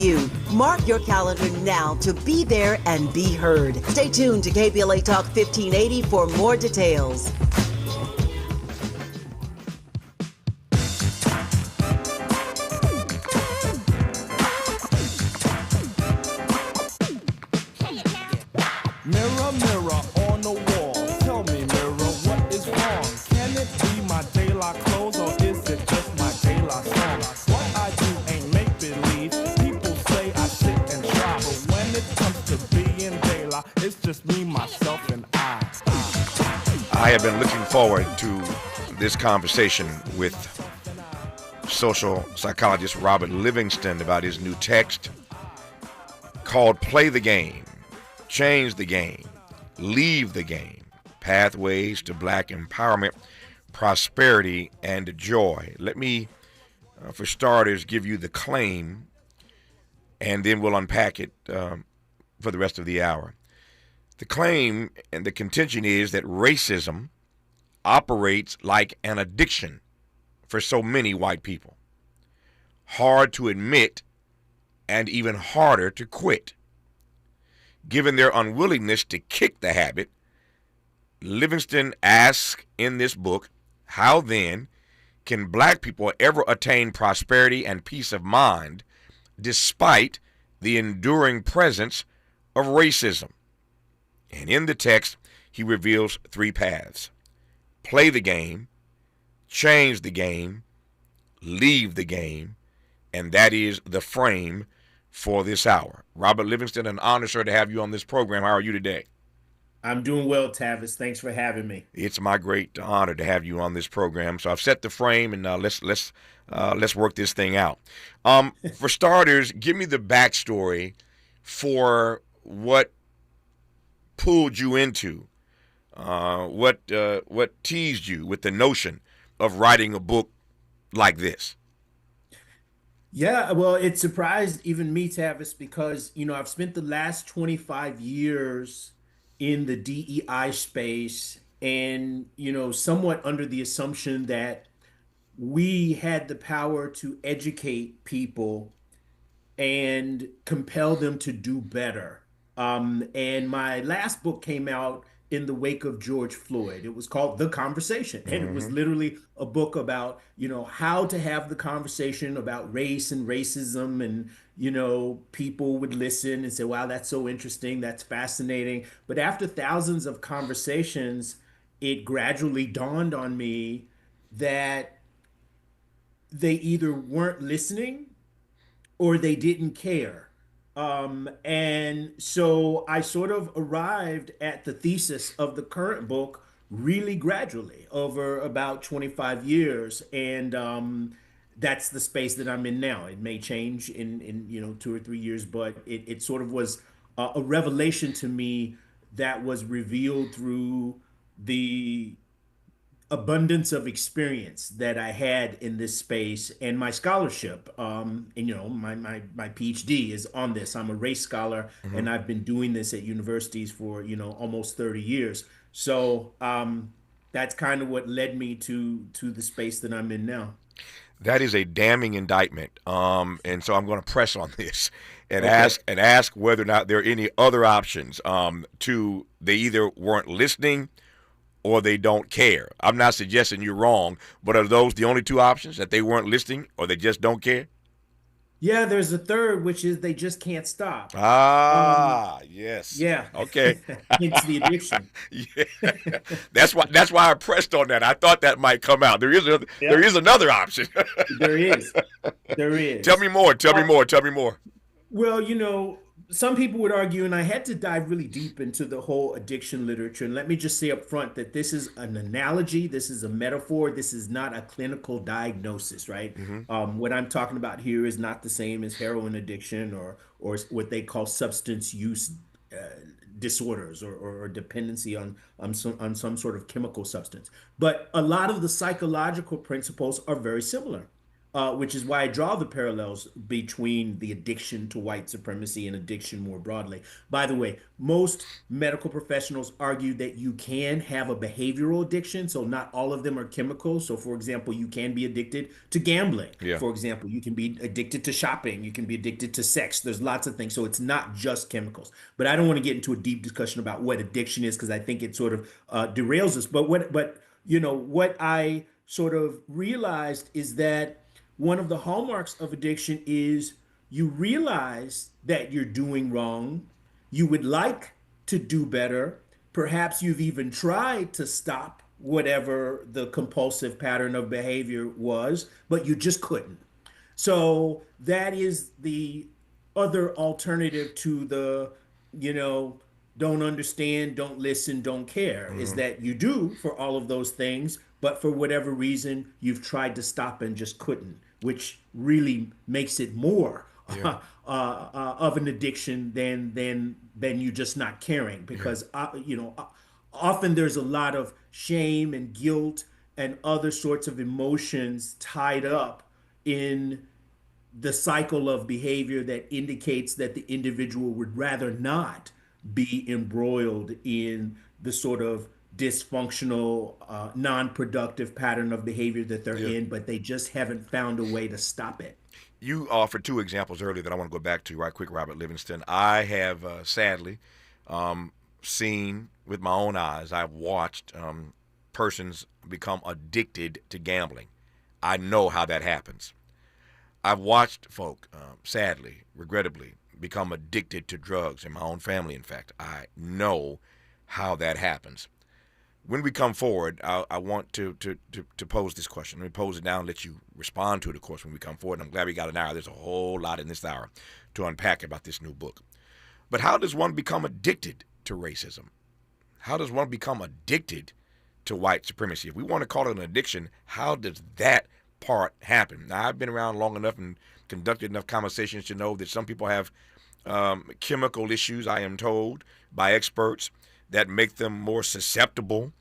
You. Mark your calendar now to be there and be heard. Stay tuned to KBLA Talk 1580 for more details. Mirror, mirror on the wall, tell me, mirror, what is wrong? Can it be my daylight clothes or is it just my daylight song? What I do ain't make believe. People say I sit and try, but when it comes to being daylight, it's just me, myself, and I. I have been looking forward to this conversation with social psychologist Robert Livingston about his new text called Play the Game, Change the Game, Leave the Game, Pathways to Black Empowerment, Prosperity, and Joy. Let me, for starters, give you the claim, and then we'll unpack it for the rest of the hour. The claim and the contention is that racism operates like an addiction for so many white people. Hard to admit and even harder to quit. Given their unwillingness to kick the habit, Livingston asks in this book, how then can black people ever attain prosperity and peace of mind despite the enduring presence of racism? And in the text, he reveals three paths: play the game, change the game, leave the game, and that is the frame for this hour. Robert Livingston, an honor, sir, to have you on this program. How are you today? I'm doing well, Tavis. Thanks for having me. It's my great honor to have you on this program. So I've set the frame, and let's work this thing out. For starters, give me the backstory for what pulled you into, what teased you with the notion of writing a book like this. Yeah, well, it surprised even me, Tavis, because, I've spent the last 25 years in the DEI space and, somewhat under the assumption that we had the power to educate people and compel them to do better. And my last book came out in the wake of George Floyd. It was called The Conversation. And it was literally a book about, how to have the conversation about race and racism. And, people would listen and say, wow, that's so interesting. That's fascinating. But after thousands of conversations, it gradually dawned on me that they either weren't listening or they didn't care. And so I sort of arrived at the thesis of the current book really gradually over about 25 years. And that's the space that I'm in now. It may change in 2 or 3 years, but it sort of was a revelation to me that was revealed through the abundance of experience that I had in this space and my scholarship. And my PhD is on this. I'm a race scholar, and I've been doing this at universities for almost 30 years. So that's kind of what led me to the space that I'm in now. That is a damning indictment, and so I'm going to press on this and Okay. ask whether or not there are any other options. They either weren't listening or they don't care. I'm not suggesting you're wrong, but are those the only two options, that they weren't listening or they just don't care? Yeah, there's a third, which is they just can't stop. Um, Ah, yes. yeah, Okay. hence the addiction. Yeah. That's why I pressed on that. I thought that might come out. There Yeah, is another option. there is. There Tell is. me more. Tell me Uh, more. Tell me more. Well, some people would argue, and I had to dive really deep into the whole addiction literature. And let me just say up front that this is an analogy, this is a metaphor, this is not a clinical diagnosis, right? Hmm. What I'm talking about here is not the same as heroin addiction or what they call substance use uh, disorders or dependency on some sort of chemical substance. But a lot of the psychological principles are very similar. which is why I draw the parallels between the addiction to white supremacy and addiction more broadly. By the way, most medical professionals argue that you can have a behavioral addiction, so not all of them are chemical. So, for example, you can be addicted to gambling. Yeah. For example, you can be addicted to shopping. You can be addicted to sex. There's lots of things. So it's not just chemicals. But I don't want to get into a deep discussion about what addiction is because I think it sort of derails us. What I sort of realized is that one of the hallmarks of addiction is you realize that you're doing wrong. You would like to do better. Perhaps you've even tried to stop whatever the compulsive pattern of behavior was, but you just couldn't. So that is the other alternative to the, don't understand, don't listen, don't care, is that you do for all of those things, but for whatever reason, you've tried to stop and just couldn't, which really makes it more of an addiction than you just not caring. Because often there's a lot of shame and guilt and other sorts of emotions tied up in the cycle of behavior that indicates that the individual would rather not be embroiled in the sort of dysfunctional, non-productive pattern of behavior that they're in, but they just haven't found a way to stop it. You offered two examples earlier that I want to go back to right quick, Robert Livingston. I have sadly seen with my own eyes, I've watched persons become addicted to gambling. I know how that happens. I've watched folk, sadly, regrettably, become addicted to drugs in my own family, in fact. I know how that happens. When we come forward, I want to pose this question. Let me pose it now and let you respond to it, of course, when we come forward. And I'm glad we got an hour. There's a whole lot in this hour to unpack about this new book. But how does one become addicted to racism? How does one become addicted to white supremacy? If we want to call it an addiction, how does that part happen? Now, I've been around long enough and conducted enough conversations to know that some people have chemical issues, I am told, by experts that make them more susceptible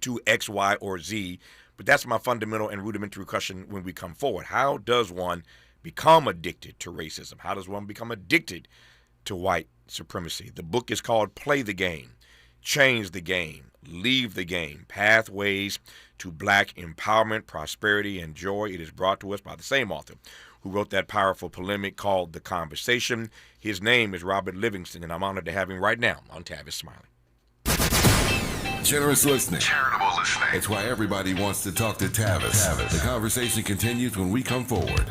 to X, Y, or Z. But that's my fundamental and rudimentary question when we come forward. How does one become addicted to racism? How does one become addicted to white supremacy? The book is called Play the Game, Change the Game, Leave the Game, Pathways to Black Empowerment, Prosperity, and Joy. It is brought to us by the same author who wrote that powerful polemic called The Conversation. His name is Robert Livingston, and I'm honored to have him right now on Tavis Smiley. Generous listening. Charitable listening. It's why everybody wants to talk to Tavis. The conversation continues when we come forward.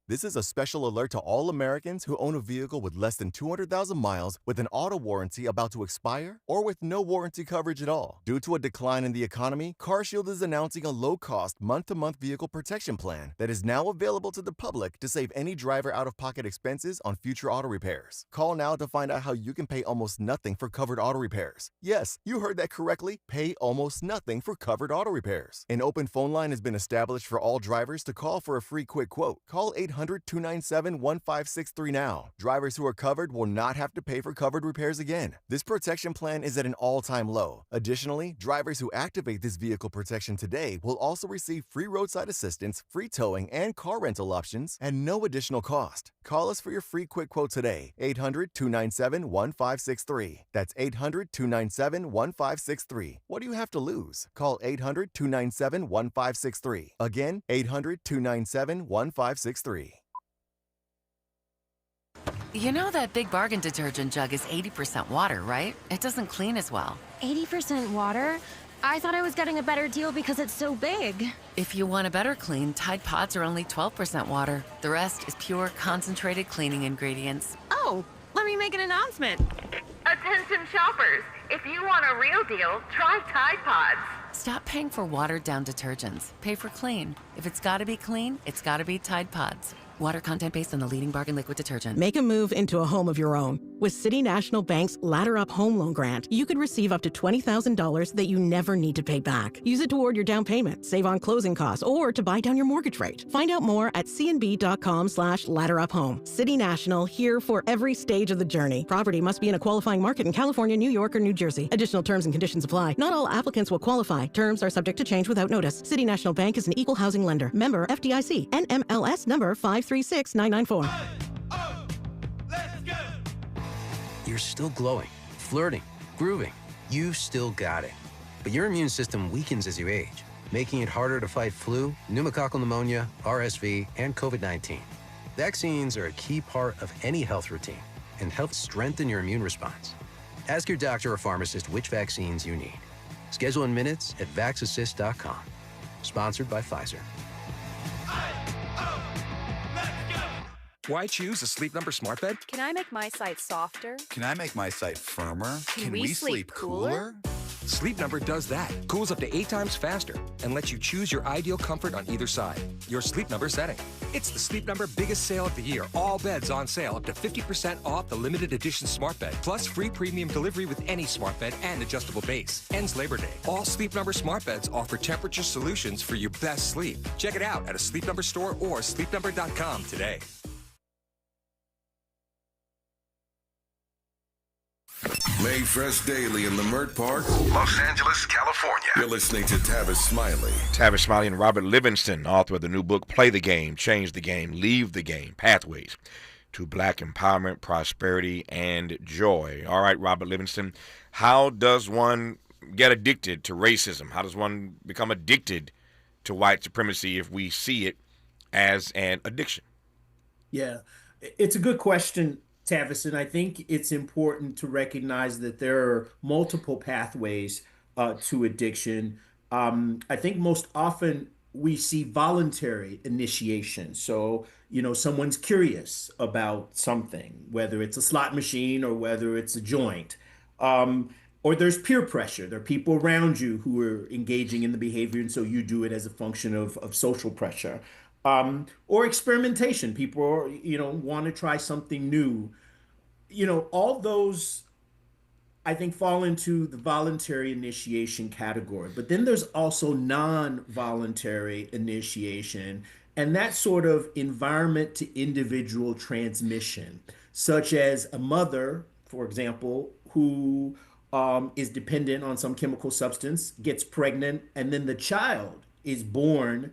This is a special alert to all Americans who own a vehicle with less than 200,000 miles with an auto warranty about to expire or with no warranty coverage at all. Due to a decline in the economy, CarShield is announcing a low-cost month-to-month vehicle protection plan that is now available to the public to save any driver out-of-pocket expenses on future auto repairs. Call now to find out how you can pay almost nothing for covered auto repairs. Yes, you heard that correctly. Pay almost nothing for covered auto repairs. An open phone line has been established for all drivers to call for a free quick quote. Call 800-297-1563 now. Drivers who are covered will not have to pay for covered repairs again. This protection plan is at an all-time low. Additionally, drivers who activate this vehicle protection today will also receive free roadside assistance, free towing, and car rental options at no additional cost. Call us for your free quick quote today. 800-297-1563. That's 800-297-1563. What do you have to lose? Call 800-297-1563. Again, 800-297-1563. You know that Big Bargain detergent jug is 80% water, right? It doesn't clean as well. 80% water? I thought I was getting a better deal because it's so big. If you want a better clean, Tide Pods are only 12% water. The rest is pure, concentrated cleaning ingredients. Oh, let me make an announcement. Attention shoppers, if you want a real deal, try Tide Pods. Stop paying for watered-down detergents. Pay for clean. If it's gotta be clean, it's gotta be Tide Pods. Water content based on the leading bargain liquid detergent. Make a move into a home of your own. With City National Bank's Ladder Up Home Loan Grant, you could receive up to $20,000 that you never need to pay back. Use it toward your down payment, save on closing costs, or to buy down your mortgage rate. Find out more at cnb.com/ladderuphome. City National, here for every stage of the journey. Property must be in a qualifying market in California, New York, or New Jersey. Additional terms and conditions apply. Not all applicants will qualify. Terms are subject to change without notice. City National Bank is an equal housing lender. Member FDIC. NMLS number 536994. You're still glowing, flirting, grooving. You've still got it. But your immune system weakens as you age, making it harder to fight flu, pneumococcal pneumonia, RSV, and COVID-19. Vaccines are a key part of any health routine and help strengthen your immune response. Ask your doctor or pharmacist which vaccines you need. Schedule in minutes at vaxassist.com. Sponsored by Pfizer. Why choose a Sleep Number smart bed? Can I make my site softer? Can I make my site firmer? Can we sleep cooler? Sleep Number does that. Cools up to 8 times faster and lets you choose your ideal comfort on either side. Your Sleep Number setting. It's the Sleep Number biggest sale of the year. All beds on sale up to 50% off the limited edition smart bed. Plus free premium delivery with any smart bed and adjustable base. Ends Labor Day. All Sleep Number smart beds offer temperature solutions for your best sleep. Check it out at a Sleep Number store or sleepnumber.com today. Made fresh daily in the Mert Park, Los Angeles, California. You're listening to Tavis Smiley. Tavis Smiley and Robert Livingston, author of the new book, Play the Game, Change the Game, Leave the Game, Pathways to Black Empowerment, Prosperity, and Joy. All right, Robert Livingston, how does one get addicted to racism? How does one become addicted to white supremacy if we see it as an addiction? Yeah, it's a good question, Tavis, and I think it's important to recognize that there are multiple pathways to addiction. I think most often we see voluntary initiation. So, someone's curious about something, whether it's a slot machine or whether it's a joint. Or there's peer pressure. There are people around you who are engaging in the behavior, and so you do it as a function of social pressure. Or experimentation. People are, want to try something new. All those, I think, fall into the voluntary initiation category. But then there's also non-voluntary initiation, and that sort of environment to individual transmission, such as a mother, for example, who is dependent on some chemical substance, gets pregnant, and then the child is born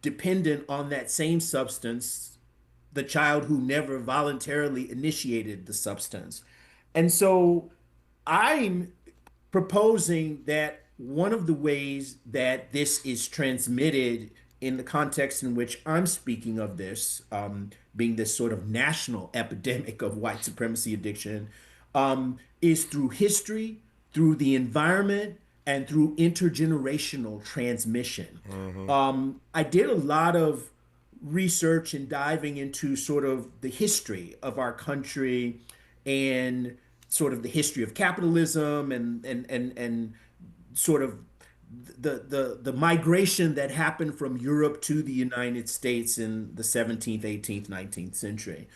dependent on that same substance, the child who never voluntarily initiated the substance. And so I'm proposing that one of the ways that this is transmitted in the context in which I'm speaking of this, being this sort of national epidemic of white supremacy addiction, is through history, through the environment, and through intergenerational transmission. I did a lot of research and diving into sort of the history of our country and sort of the history of capitalism and sort of the migration that happened from Europe to the United States in the 17th, 18th, 19th century.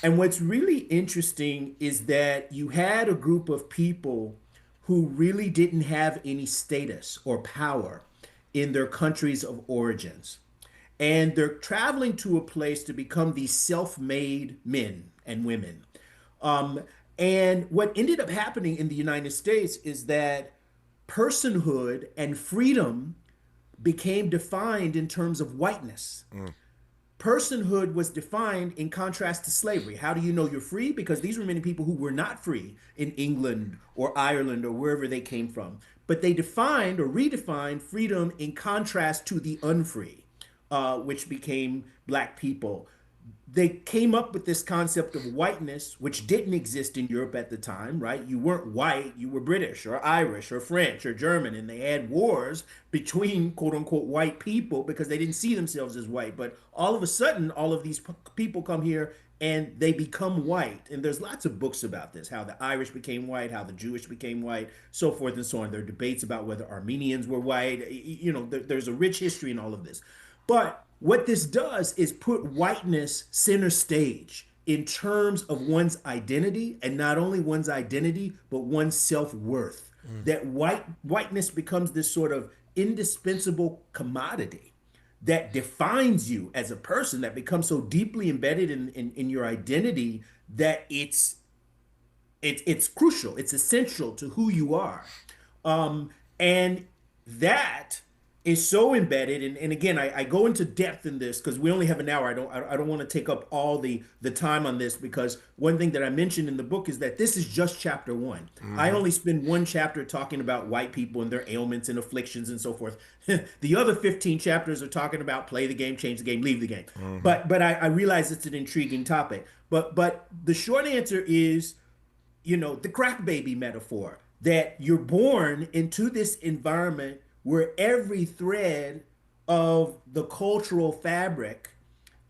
And what's really interesting is that you had a group of people who really didn't have any status or power in their countries of origins. And they're traveling to a place to become these self-made men and women. And what ended up happening in the United States is that personhood and freedom became defined in terms of whiteness. Personhood was defined in contrast to slavery. How do you know you're free? Because these were many people who were not free in England or Ireland or wherever they came from. But they defined or redefined freedom in contrast to the unfree, which became Black people. They came up with this concept of whiteness, which didn't exist in Europe at the time, right? You weren't white, you were British or Irish or French or German, and they had wars between quote unquote white people because they didn't see themselves as white. But all of a sudden, all of these people come here and they become white. And there's lots of books about this, how the Irish became white, how the Jewish became white, so forth and so on. There are debates about whether Armenians were white. There's a rich history in all of this. But what this does is put whiteness center stage in terms of one's identity, and not only one's identity, but one's self-worth. That whiteness becomes this sort of indispensable commodity that defines you as a person, that becomes so deeply embedded in your identity that it's crucial, it's essential to who you are. And that is so embedded. And again, I go into depth in this because we only have an hour. I don't want to take up all the time on this, because one thing that I mentioned in the book is that this is just chapter one. I only spend one chapter talking about white people and their ailments and afflictions and so forth. The other 15 chapters are talking about play the game, change the game, leave the game. But I realize it's an intriguing topic. But the short answer is, the crack baby metaphor, that you're born into this environment where every thread of the cultural fabric,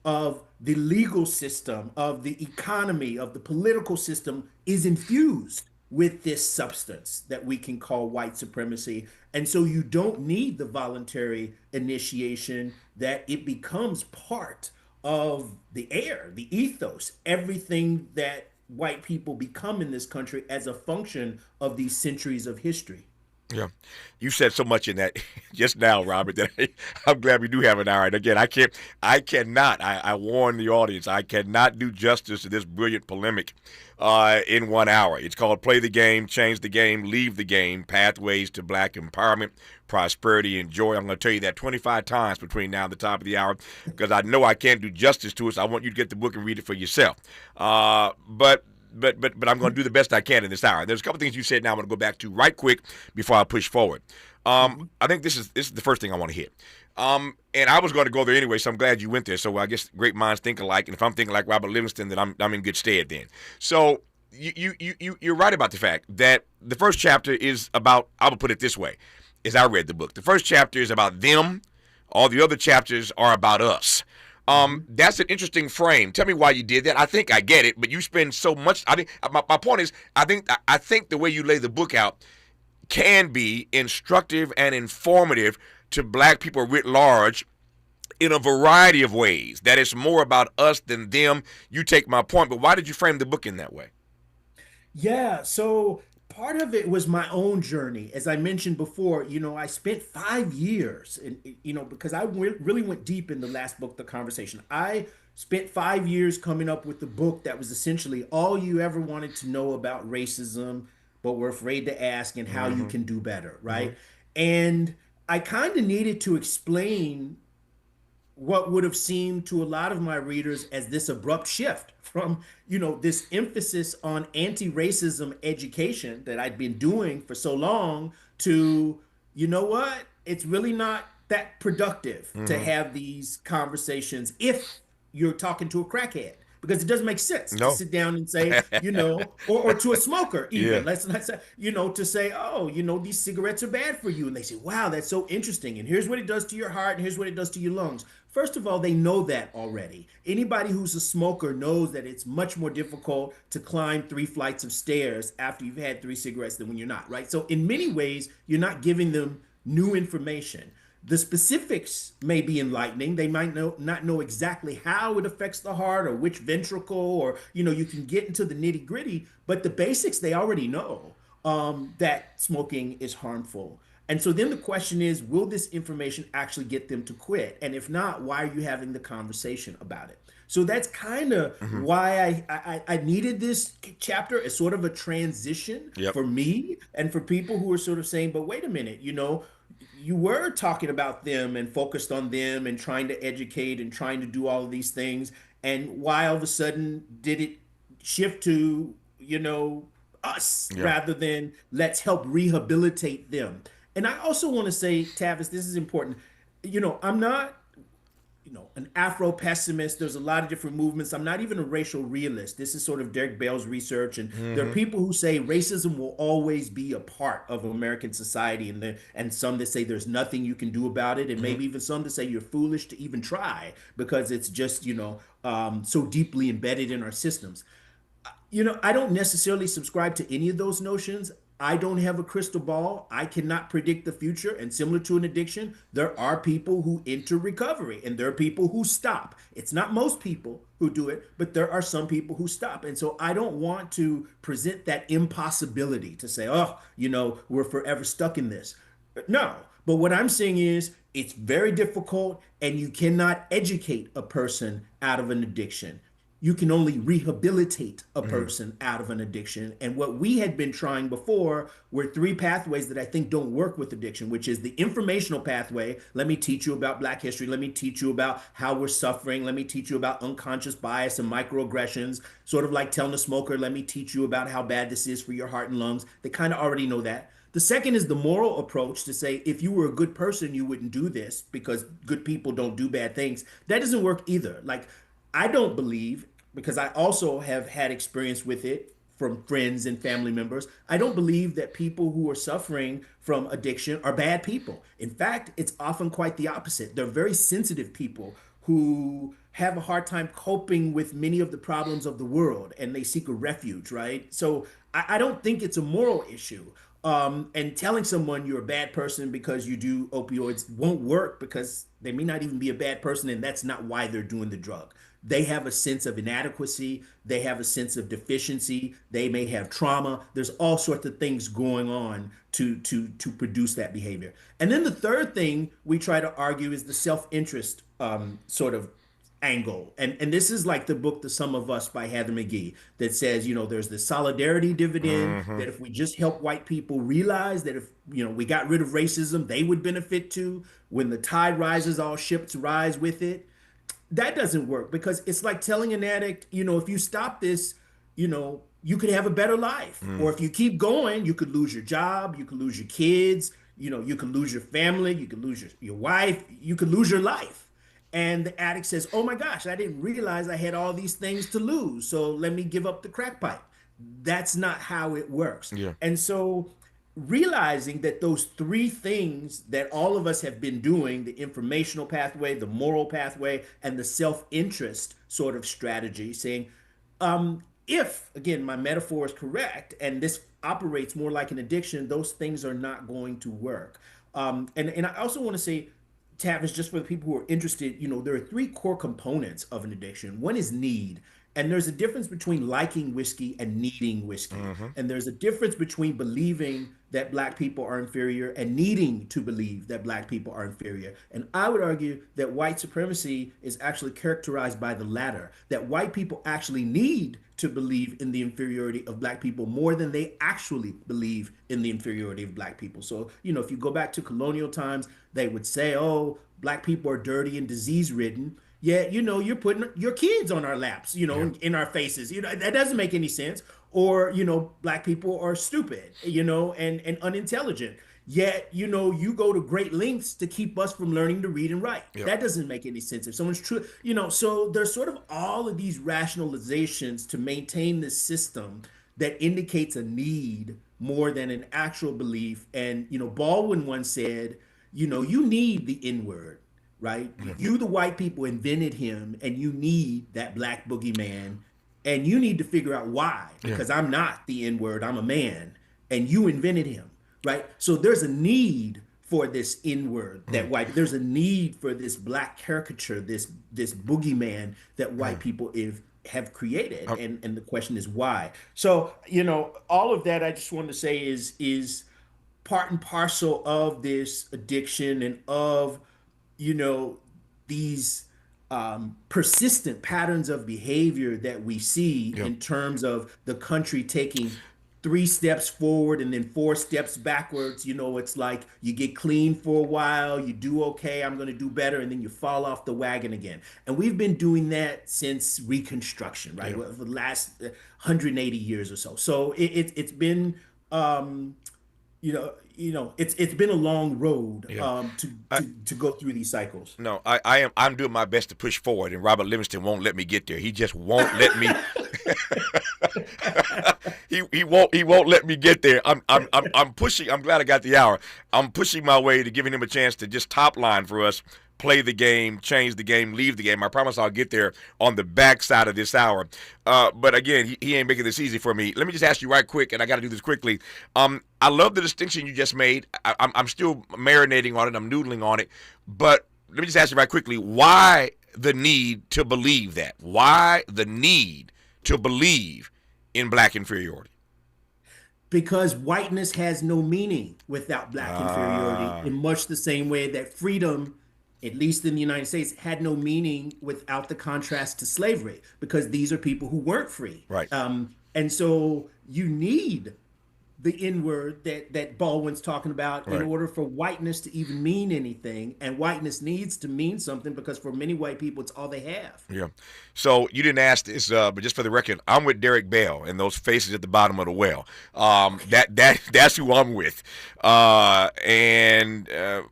of the legal system, of the economy, of the political system is infused with this substance that we can call white supremacy. And so you don't need the voluntary initiation, that it becomes part of the air, the ethos, everything that white people become in this country as a function of these centuries of history. Yeah, you said so much in that just now, Robert, that I'm glad we do have an hour. And again, I warn the audience, I cannot do justice to this brilliant polemic in 1 hour. It's called Play the Game, Change the Game, Leave the Game, Pathways to Black Empowerment, Prosperity, and Joy. I'm going to tell you that 25 times between now and the top of the hour, because I know I can't do justice to it, so I want you to get the book and read it for yourself. But I'm going to do the best I can in this hour. There's a couple things you said now I'm going to go back to right quick before I push forward. I think this is the first thing I want to hit. And I was going to go there anyway, so I'm glad you went there. So I guess great minds think alike, and if I'm thinking like Robert Livingston, then I'm in good stead then. So you're right about the fact that the first chapter is about, I will put it this way, as I read the book. The first chapter is about them. All the other chapters are about us. That's an interesting frame. Tell me why you did that. I think I get it, but you spend so much. I think my point is, I think the way you lay the book out can be instructive and informative to black people writ large in a variety of ways. That it's more about us than them. You take my point, but why did you frame the book in that way? Yeah, so part of it was my own journey. As I mentioned before, I spent 5 years, and because I really went deep in the last book, The Conversation. I spent 5 years coming up with the book that was essentially all you ever wanted to know about racism, but were afraid to ask, and how you can do better, right? And I kind of needed to explain what would have seemed to a lot of my readers as this abrupt shift from, this emphasis on anti-racism education that I'd been doing for so long to, what? It's really not that productive to have these conversations if you're talking to a crackhead, because it doesn't make sense to sit down and say, or to a smoker even. Let's say, to say, oh, these cigarettes are bad for you. And they say, wow, that's so interesting. And here's what it does to your heart, and here's what it does to your lungs. First of all, they know that already. Anybody who's a smoker knows that it's much more difficult to climb 3 flights of stairs after you've had 3 cigarettes than when you're not, right? So in many ways, you're not giving them new information. The specifics may be enlightening. They might not know exactly how it affects the heart or which ventricle, or, you can get into the nitty gritty, but the basics, they already know that smoking is harmful. And so then the question is, will this information actually get them to quit? And if not, why are you having the conversation about it? So that's kind of why I needed this chapter as sort of a transition for me and for people who are sort of saying, but wait a minute, you were talking about them and focused on them and trying to educate and trying to do all of these things. And why all of a sudden did it shift to, us rather than let's help rehabilitate them? And I also want to say, Tavis, this is important. I'm not, an Afro-pessimist. There's a lot of different movements. I'm not even a racial realist. This is sort of Derek Bell's research. And there are people who say racism will always be a part of American society. And some that say there's nothing you can do about it. And maybe even some that say you're foolish to even try because it's just, so deeply embedded in our systems. I don't necessarily subscribe to any of those notions. I don't have a crystal ball. I cannot predict the future. And similar to an addiction, there are people who enter recovery and there are people who stop. It's not most people who do it, but there are some people who stop. And so I don't want to present that impossibility to say, oh, we're forever stuck in this. No. But what I'm saying is it's very difficult and you cannot educate a person out of an addiction. You can only rehabilitate a person out of an addiction. And what we had been trying before were three pathways that I think don't work with addiction, which is the informational pathway. Let me teach you about Black history. Let me teach you about how we're suffering. Let me teach you about unconscious bias and microaggressions, sort of like telling a smoker, let me teach you about how bad this is for your heart and lungs. They kind of already know that. The second is the moral approach to say, if you were a good person, you wouldn't do this because good people don't do bad things. That doesn't work either. Like, I don't believe, because I also have had experience with it from friends and family members, I don't believe that people who are suffering from addiction are bad people. In fact, it's often quite the opposite. They're very sensitive people who have a hard time coping with many of the problems of the world and they seek a refuge, right? So I don't think it's a moral issue. And telling someone you're a bad person because you do opioids won't work because they may not even be a bad person and that's not why they're doing the drug. They have a sense of inadequacy. They have a sense of deficiency. They may have trauma. There's all sorts of things going on to produce that behavior. And then the third thing we try to argue is the self-interest sort of angle. And this is like the book, The Sum of Us by Heather McGhee, that says, there's the solidarity dividend, that if we just help white people realize that if, we got rid of racism, they would benefit too. When the tide rises, all ships rise with it. That doesn't work because it's like telling an addict, if you stop this, you could have a better life. Or if you keep going, you could lose your job, you could lose your kids, you could lose your family, you could lose your wife, you could lose your life. And the addict says, oh my gosh, I didn't realize I had all these things to lose. So let me give up the crack pipe. That's not how it works. Yeah. And so realizing that those three things that all of us have been doing, the informational pathway, the moral pathway, and the self-interest sort of strategy, saying, if, again, my metaphor is correct, and this operates more like an addiction, those things are not going to work. And I also want to say, Tavis, just for the people who are interested, there are three core components of an addiction. One is need. And there's a difference between liking whiskey and needing whiskey. And there's a difference between believing that Black people are inferior and needing to believe that Black people are inferior. And I would argue that white supremacy is actually characterized by the latter, that white people actually need to believe in the inferiority of Black people more than they actually believe in the inferiority of Black people. So, if you go back to colonial times, they would say, oh, Black people are dirty and disease-ridden. Yet, you're putting your kids on our laps, in our faces. That doesn't make any sense. Or, Black people are stupid, and unintelligent. Yet, you go to great lengths to keep us from learning to read and write. Yep. That doesn't make any sense. If someone's true, so there's sort of all of these rationalizations to maintain this system that indicates a need more than an actual belief. And, Baldwin once said, you need the N-word. Right? You, the white people, invented him, and you need that Black boogeyman, and you need to figure out why. Because I'm not the N-word, I'm a man, and you invented him, right? So there's a need for this N-word that white. There's a need for this Black caricature, this boogeyman that white people have created, and the question is why. So all of that I just wanted to say is part and parcel of this addiction and of these persistent patterns of behavior that we see in terms of the country taking 3 steps forward and then 4 steps backwards. It's like you get clean for a while, you do okay, I'm going to do better, and then you fall off the wagon again. And we've been doing that since Reconstruction, right? For the last 180 years or so. So it's been it's been a long road to go through these cycles. No, I'm doing my best to push forward, and Robert Livingston won't let me get there. He just won't let me. he won't let me get there. I'm pushing. I'm glad I got the hour. I'm pushing my way to giving him a chance to just top line for us play the game, change the game, leave the game. I promise I'll get there on the backside of this hour. But again, he ain't making this easy for me. Let me just ask you right quick, and I got to do this quickly. I love the distinction you just made. I'm still marinating on it. I'm noodling on it. But let me just ask you right quickly, why the need to believe that? Why the need to believe in black inferiority? Because whiteness has no meaning without black inferiority, in much the same way that freedom, at least in the United States, had no meaning without the contrast to slavery, because these are people who weren't free. Right. And so you need the N-word that Baldwin's talking about in order for whiteness to even mean anything. And whiteness needs to mean something because for many white people, it's all they have. Yeah. So you didn't ask this, but just for the record, I'm with Derek Bell and those faces at the bottom of the well. That's who I'm with. And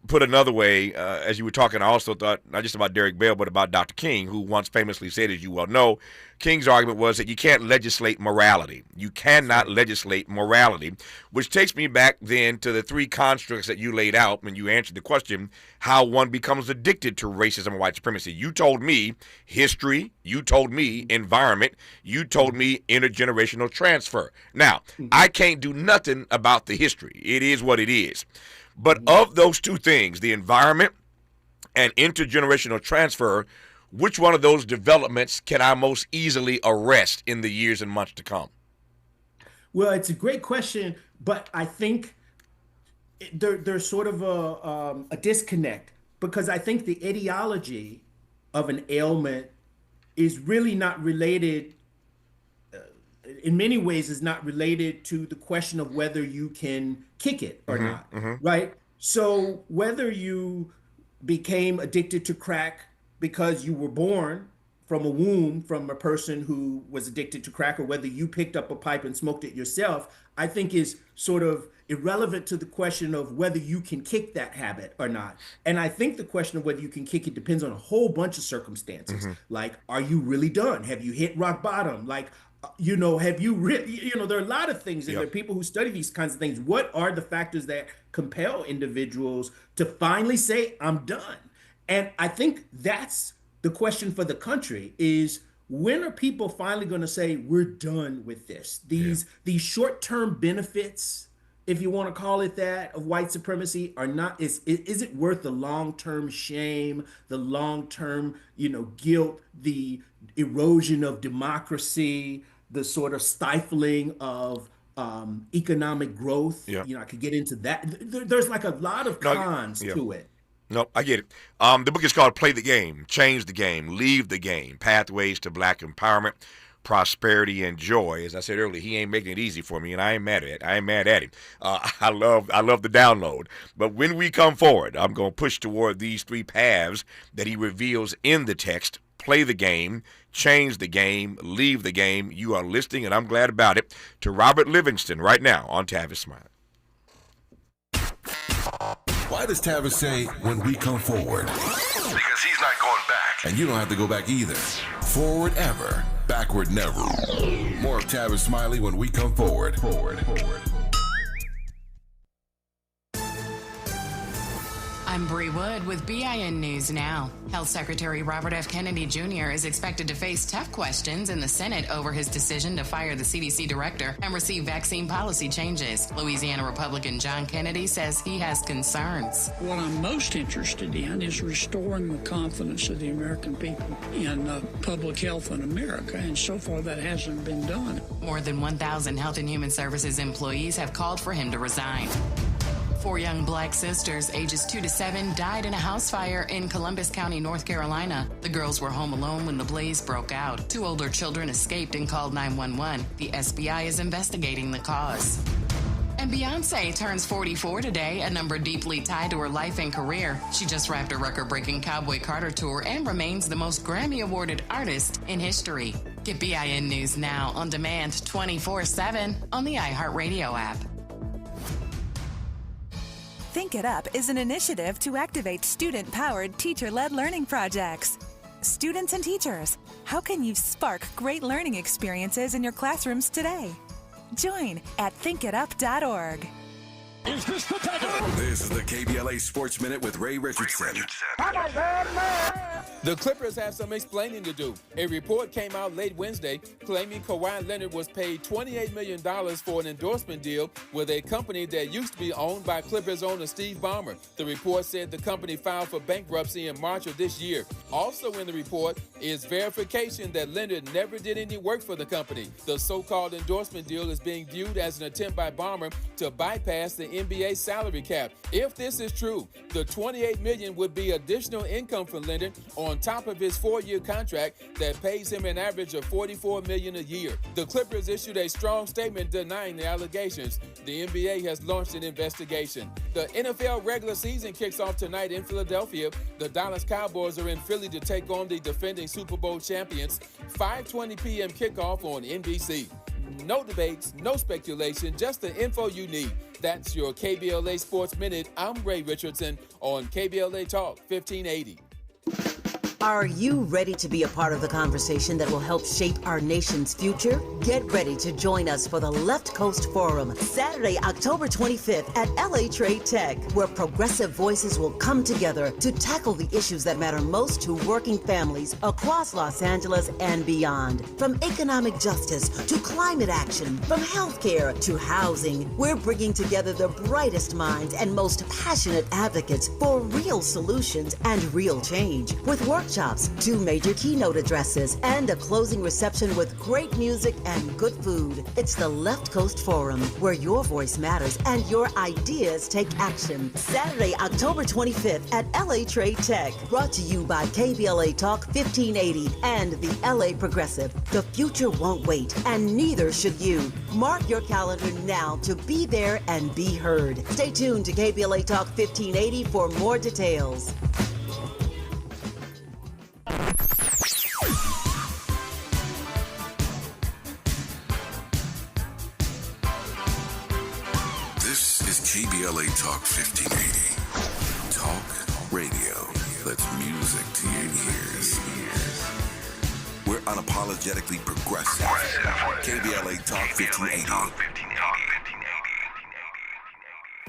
put another way, as you were talking, I also thought not just about Derek Bell, but about Dr. King, who once famously said, as you well know, King's argument was that you can't legislate morality. You cannot legislate morality, which takes me back then to the three constructs that you laid out when you answered the question, how one becomes addicted to racism and white supremacy. You told me history, you told me environment, you told me intergenerational transfer. Now, I can't do nothing about the history. It is what it is. But of those two things, the environment and intergenerational transfer, which one of those developments can I most easily arrest in the years and months to come? Well, it's a great question, but I think there's sort of a disconnect, because I think the etiology of an ailment is really not related, in many ways is not related to the question of whether you can kick it or not, right? So whether you became addicted to crack because you were born from a womb from a person who was addicted to crack, or whether you picked up a pipe and smoked it yourself, I think is sort of irrelevant to the question of whether you can kick that habit or not. And I think the question of whether you can kick it depends on a whole bunch of circumstances. Like, are you really done? Have you hit rock bottom? Like, have you really, there are a lot of things, and there are people who study these kinds of things. What are the factors that compel individuals to finally say, I'm done? And I think that's the question for the country is, when are people finally going to say, we're done with this? These short-term benefits, if you want to call it that, of white supremacy are not, is it worth the long-term shame, the long-term, guilt, the erosion of democracy, the sort of stifling of economic growth? I could get into that. There's like a lot of cons to it. No, I get it. The book is called Play the Game, Change the Game, Leave the Game, Pathways to Black Empowerment, Prosperity, and Joy. As I said earlier, he ain't making it easy for me, and I ain't mad at it. I ain't mad at him. I love the download. But when we come forward, I'm going to push toward these three paths that he reveals in the text. Play the game, change the game, leave the game. You are listening, and I'm glad about it, to Robert Livingston right now on Tavis Smiley. Why does Tavis say, when we come forward? Because he's not going back. And you don't have to go back either. Forward ever, backward never. More of Tavis Smiley when we come forward. I'm Bree Wood with BIN News Now. Health Secretary Robert F. Kennedy Jr. is expected to face tough questions in the Senate over his decision to fire the CDC director and receive vaccine policy changes. Louisiana Republican John Kennedy says he has concerns. What I'm most interested in is restoring the confidence of the American people in public health in America, and so far that hasn't been done. More than 1,000 Health and Human Services employees have called for him to resign. 4 young black sisters, ages 2 to 7, died in a house fire in Columbus County, North Carolina. The girls were home alone when the blaze broke out. 2 older children escaped and called 911. The SBI is investigating the cause. And Beyonce turns 44 today, a number deeply tied to her life and career. She just wrapped a record-breaking Cowboy Carter tour and remains the most Grammy-awarded artist in history. Get BIN News Now on demand 24/7 on the iHeartRadio app. Think It Up is an initiative to activate student-powered, teacher-led learning projects. Students and teachers, how can you spark great learning experiences in your classrooms today? Join at thinkitup.org. Is this the dagger? This is the KBLA Sports Minute with Ray Richardson. The Clippers have some explaining to do. A report came out late Wednesday claiming Kawhi Leonard was paid $28 million for an endorsement deal with a company that used to be owned by Clippers owner Steve Ballmer. The report said the company filed for bankruptcy in March of this year. Also in the report is verification that Leonard never did any work for the company. The so-called endorsement deal is being viewed as an attempt by Ballmer to bypass the NBA salary cap. If this is true, the $28 million would be additional income for Leonard on top of his 4-year contract that pays him an average of $44 million a year. The Clippers issued a strong statement denying the allegations. The NBA has launched an investigation. The NFL regular season kicks off tonight in Philadelphia. The Dallas Cowboys are in Philly to take on the defending Super Bowl champions. 5:20 p.m. kickoff on NBC. No debates, no speculation, just the info you need. That's your KBLA Sports Minute. I'm Ray Richardson on KBLA Talk 1580. Are you ready to be a part of the conversation that will help shape our nation's future? Get ready to join us for the Left Coast Forum, Saturday, October 25th at LA Trade Tech, where progressive voices will come together to tackle the issues that matter most to working families across Los Angeles and beyond. From economic justice to climate action, from healthcare to housing, we're bringing together the brightest minds and most passionate advocates for real solutions and real change. With workshops, 2 major keynote addresses, and a closing reception with great music and good food. It's the Left Coast Forum, where your voice matters and your ideas take action. Saturday, October 25th at LA Trade Tech. Brought to you by KBLA Talk 1580 and the LA Progressive. The future won't wait, and neither should you. Mark your calendar now to be there and be heard. Stay tuned to KBLA Talk 1580 for more details. KBLA Talk 1580. Talk radio. That's music to your ears. We're unapologetically progressive. KBLA Talk 1580.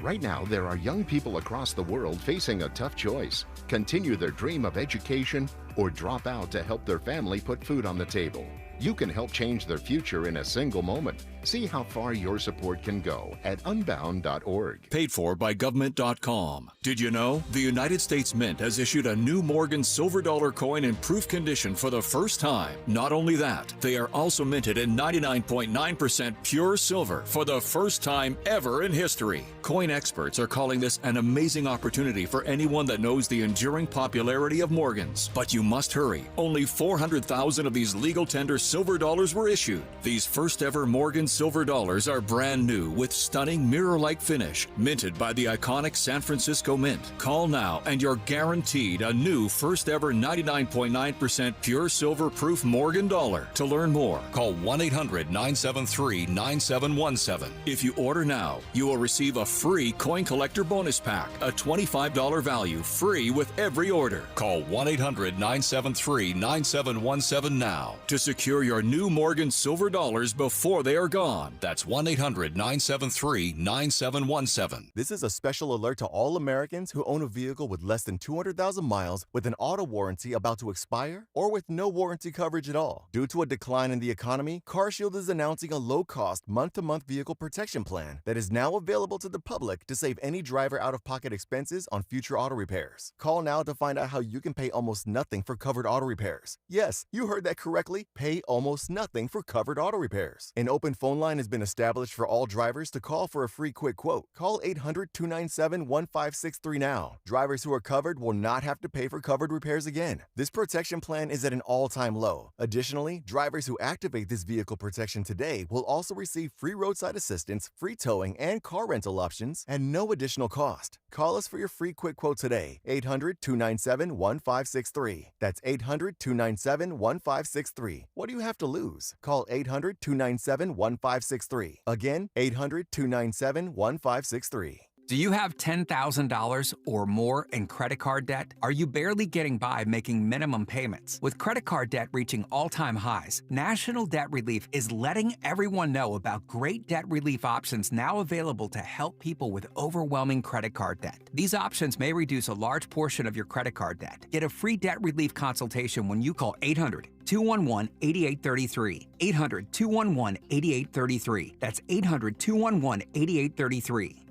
Right now, there are young people across the world facing a tough choice. Continue their dream of education or drop out to help their family put food on the table. You can help change their future in a single moment. See how far your support can go at unbound.org. Paid for by government.com. Did you know the United States Mint has issued a new Morgan silver dollar coin in proof condition for the first time? Not only that, they are also minted in 99.9% pure silver for the first time ever in history. Coin experts are calling this an amazing opportunity for anyone that knows the enduring popularity of Morgans. But you must hurry. Only 400,000 of these legal tender silver dollars were issued. These first ever Morgan silver dollars are brand new with stunning mirror-like finish, minted by the iconic San Francisco Mint. Call now and you're guaranteed a new first ever 99.9% pure silver proof Morgan dollar. To learn more, call 1-800-973-9717. If you order now, you will receive a free coin collector bonus pack, a $25 value, free with every order. Call 1-800-973-9717 now to secure your new Morgan silver dollars before they are gone. That's 1-800-973-9717. This is a special alert to all Americans who own a vehicle with less than 200,000 miles with an auto warranty about to expire or with no warranty coverage at all. Due to a decline in the economy, CarShield is announcing a low-cost month-to-month vehicle protection plan that is now available to the public to save any driver out-of-pocket expenses on future auto repairs. Call now to find out how you can pay almost nothing for covered auto repairs. Yes, you heard that correctly. Pay almost nothing for covered auto repairs. An open phone line has been established for all drivers to call for a free quick quote. Call 800-297-1563 now. Drivers who are covered will not have to pay for covered repairs again. This protection plan is at an all-time low. Additionally, drivers who activate this vehicle protection today will also receive free roadside assistance, free towing, and car rental options at no additional cost. Call us for your free quick quote today. 800-297-1563. That's 800-297-1563. What do you have to lose? Call 800-297-1563. Again, 800-297-1563. Do you have $10,000 or more in credit card debt? Are you barely getting by making minimum payments? With credit card debt reaching all-time highs, National Debt Relief is letting everyone know about great debt relief options now available to help people with overwhelming credit card debt. These options may reduce a large portion of your credit card debt. Get a free debt relief consultation when you call 800-211-8833. 800-211-8833. That's 800-211-8833.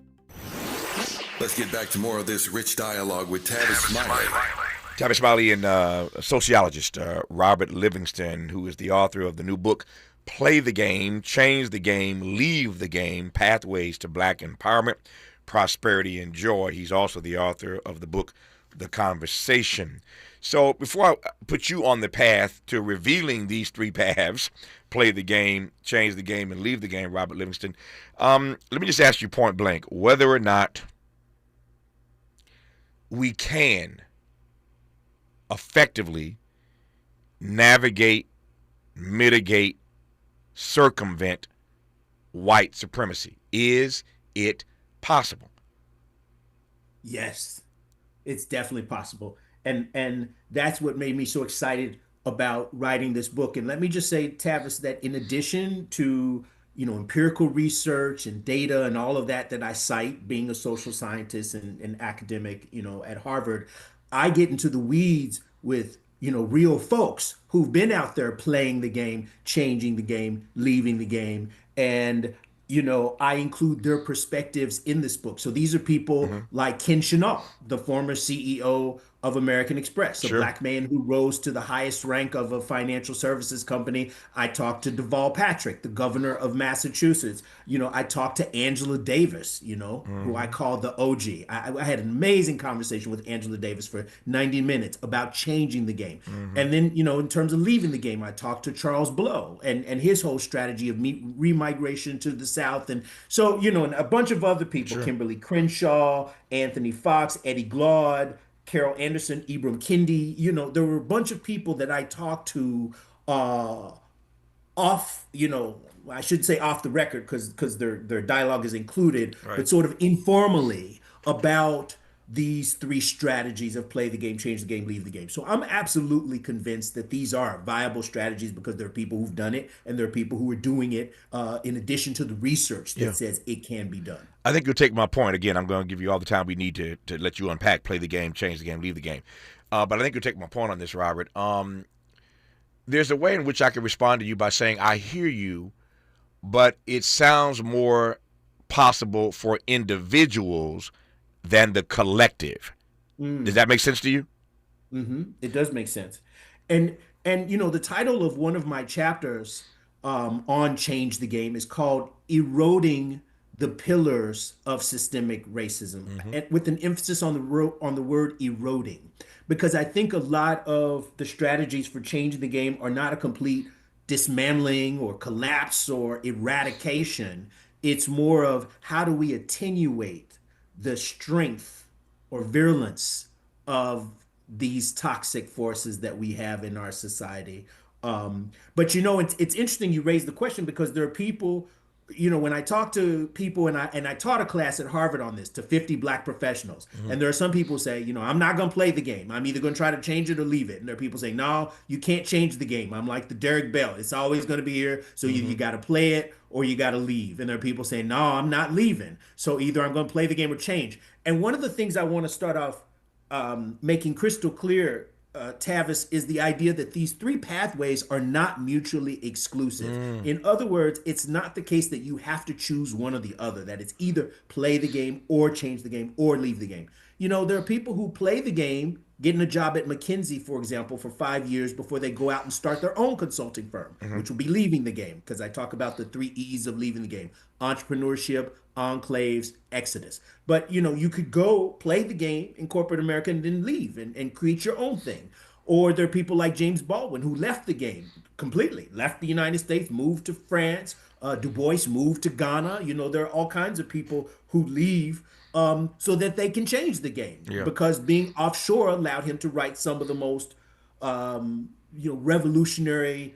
Let's get back to more of this rich dialogue with Tavis Smiley. Tavis Smiley and sociologist Robert Livingston, who is the author of the new book, Play the Game, Change the Game, Leave the Game, Pathways to Black Empowerment, Prosperity, and Joy. He's also the author of the book, The Conversation. So before I put you on the path to revealing these three paths, play the game, change the game, and leave the game, Robert Livingston, let me just ask you point blank whether or not we can effectively navigate, mitigate, circumvent white supremacy. Is it possible? Yes, it's definitely possible. And that's what made me so excited about writing this book. And let me just say, Tavis, that in addition to empirical research and data and all of that I cite, being a social scientist and academic, at Harvard, I get into the weeds with, real folks who've been out there playing the game, changing the game, leaving the game. And, I include their perspectives in this book. So these are people like Ken Chenault, the former CEO of American Express, a Black man who rose to the highest rank of a financial services company. I talked to Deval Patrick, the governor of Massachusetts. I talked to Angela Davis, who I call the OG. I had an amazing conversation with Angela Davis for 90 minutes about changing the game. And then, in terms of leaving the game, I talked to Charles Blow and his whole strategy of remigration to the South. And so, and a bunch of other people, Kimberly Crenshaw, Anthony Fox, Eddie Glaude, Carol Anderson, Ibram Kendi, there were a bunch of people that I talked to off, I should say off the record because their dialogue is included, but sort of informally about these three strategies of play the game, change the game, leave the game. So I'm absolutely convinced that these are viable strategies because there are people who've done it and there are people who are doing it in addition to the research that says it can be done. I think you'll take my point. Again, I'm going to give you all the time we need to let you unpack, play the game, change the game, leave the game. But I think you'll take my point on this, Robert. There's a way in which I can respond to you by saying, I hear you, but it sounds more possible for individuals than the collective. Does that make sense to you? It does make sense. And the title of one of my chapters on Change the Game is called Eroding the Pillars of Systemic Racism, and with an emphasis on the word eroding, because I think a lot of the strategies for changing the game are not a complete dismantling or collapse or eradication. It's more of how do we attenuate the strength or virulence of these toxic forces that we have in our society. But it's interesting you raise the question because there are people, when I talk to people and I taught a class at Harvard on this to 50 Black professionals, and there are some people say, I'm not going to play the game. I'm either going to try to change it or leave it. And there are people saying, no, you can't change the game. I'm like the Derek Bell. It's always going to be here. So you got to play it or you got to leave. And there are people saying, no, I'm not leaving. So either I'm going to play the game or change. And one of the things I want to start off making crystal clear, Tavis, is the idea that these three pathways are not mutually exclusive. In other words, it's not the case that you have to choose one or the other, that it's either play the game or change the game or leave the game. There are people who play the game, getting a job at McKinsey, for example, for 5 years before they go out and start their own consulting firm, which will be leaving the game, because I talk about the 3 E's of leaving the game: entrepreneurship, enclaves, exodus. But, you could go play the game in corporate America and then leave and create your own thing. Or there are people like James Baldwin who left the game completely, left the United States, moved to France. Du Bois moved to Ghana. There are all kinds of people who leave so that they can change the game, because being offshore allowed him to write some of the most revolutionary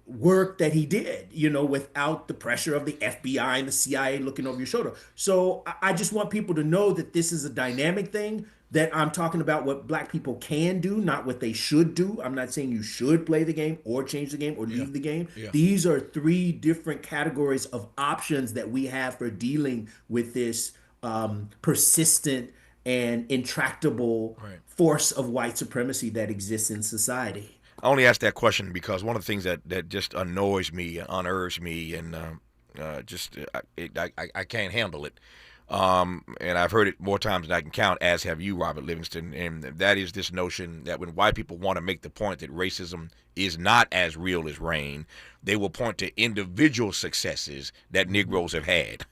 work that he did, without the pressure of the FBI and the CIA looking over your shoulder. So I just want people to know that this is a dynamic thing, that I'm talking about what Black people can do, not what they should do. I'm not saying you should play the game or change the game or leave the game. Yeah. These are 3 different categories of options that we have for dealing with this persistent and intractable force of white supremacy that exists in society. I only asked that question because one of the things that just annoys me, unnerves me, and I can't handle it. And I've heard it more times than I can count, as have you, Robert Livingston, and that is this notion that when white people want to make the point that racism is not as real as rain, they will point to individual successes that Negroes have had.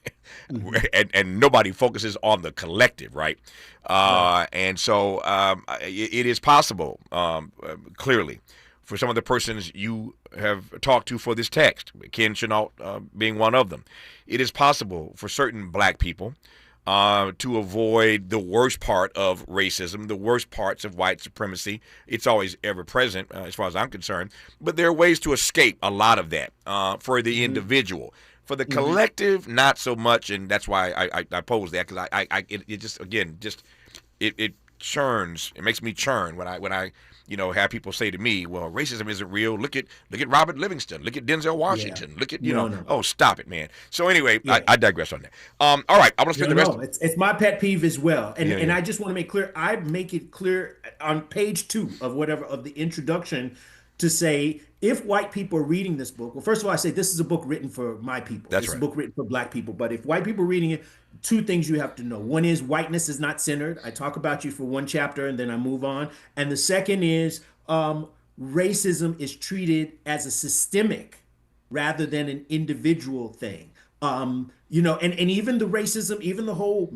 and nobody focuses on the collective, right? And so it is possible, clearly, for some of the persons you have talked to for this text, Ken Chenault being one of them, it is possible for certain Black people to avoid the worst part of racism, the worst parts of white supremacy. It's always ever present, as far as I'm concerned. But there are ways to escape a lot of that for the individual. For the collective, not so much, and that's why I pose that, because it churns. It makes me churn when I have people say to me, "Well, racism isn't real. Look at Robert Livingston. Look at Denzel Washington. Look at Oh, stop it, man." So anyway, I digress on that. All right, I want to spend the rest. It's my pet peeve as well, and I just want to make clear. I make it clear on page 2 of the introduction to say, if white people are reading this book, well, first of all, I say this is a book written for my people. That's It's right. a book written for Black people. But if white people are reading it, 2 things you have to know. One is whiteness is not centered. I talk about you for 1 chapter and then I move on. And the second is racism is treated as a systemic rather than an individual thing. And even the racism, even the whole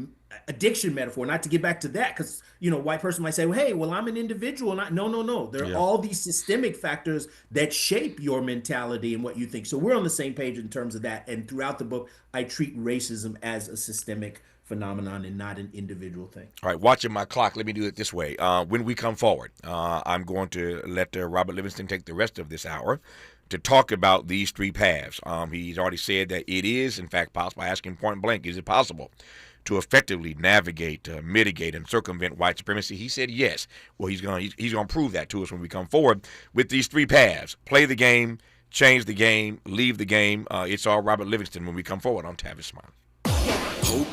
addiction metaphor, not to get back to that, because white person might say, well, hey, I'm an individual. No. There are all these systemic factors that shape your mentality and what you think. So we're on the same page in terms of that. And throughout the book, I treat racism as a systemic phenomenon and not an individual thing. All right, watching my clock, let me do it this way. When we come forward, I'm going to let Robert Livingston take the rest of this hour to talk about these 3 paths. He's already said that it is, in fact, possible. I asked him point blank, is it possible to effectively navigate, mitigate, and circumvent white supremacy? He said yes. Well, he's going to prove that to us when we come forward with these 3 paths: play the game, change the game, leave the game. It's all Robert Livingston when we come forward on Tavis Smiley. Hope,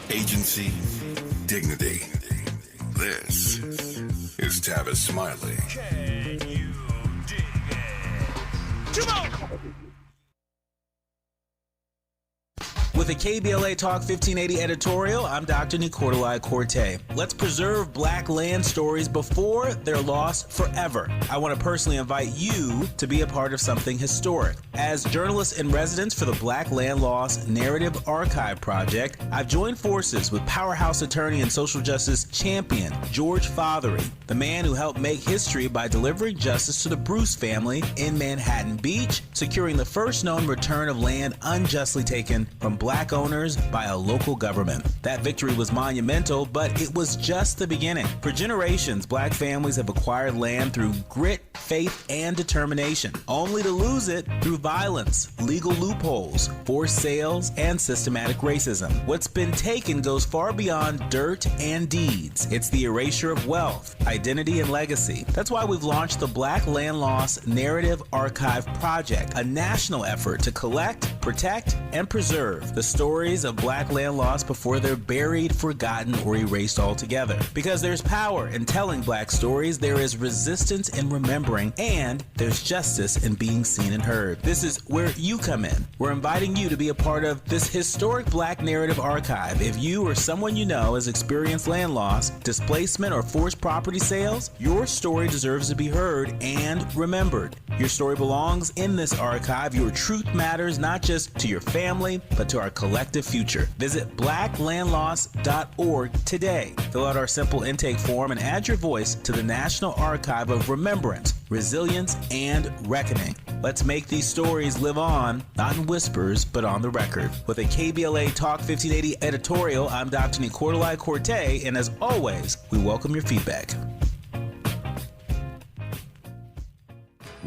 agency, dignity. This is Tavis Smiley. Can you dig it? Come on! With a KBLA Talk 1580 editorial, I'm Dr. Nicolai Corte. Let's preserve Black land stories before they're lost forever. I want to personally invite you to be a part of something historic. As journalist in residence for the Black Land Lost Narrative Archive Project, I've joined forces with powerhouse attorney and social justice champion George Fothery, the man who helped make history by delivering justice to the Bruce family in Manhattan Beach, securing the first known return of land unjustly taken from Black owners by a local government. That victory was monumental, but it was just the beginning. For generations, Black families have acquired land through grit, faith, and determination, only to lose it through violence, legal loopholes, forced sales, and systematic racism. What's been taken goes far beyond dirt and deeds. It's the erasure of wealth, identity, and legacy. That's why we've launched the Black Land Lost Narrative Archive Project, a national effort to collect, protect, and preserve the stories of Black land lost before they're buried, forgotten, or erased altogether. Because there's power in telling Black stories, there is resistance in remembering, and there's justice in being seen and heard. This is where you come in. We're inviting you to be a part of this historic Black narrative archive. If you or someone you know has experienced land loss, displacement, or forced property sales, your story deserves to be heard and remembered. Your story belongs in this archive. Your truth matters not just to your family, but to our collective future. Visit blacklandlost.org today. Fill out our simple intake form and add your voice to the National Archive of Remembrance, Resilience, and Reckoning. Let's make these stories live on, not in whispers, but on the record. With a KBLA Talk 1580 editorial, I'm Dr. Nicolai Corte, and as always, we welcome your feedback.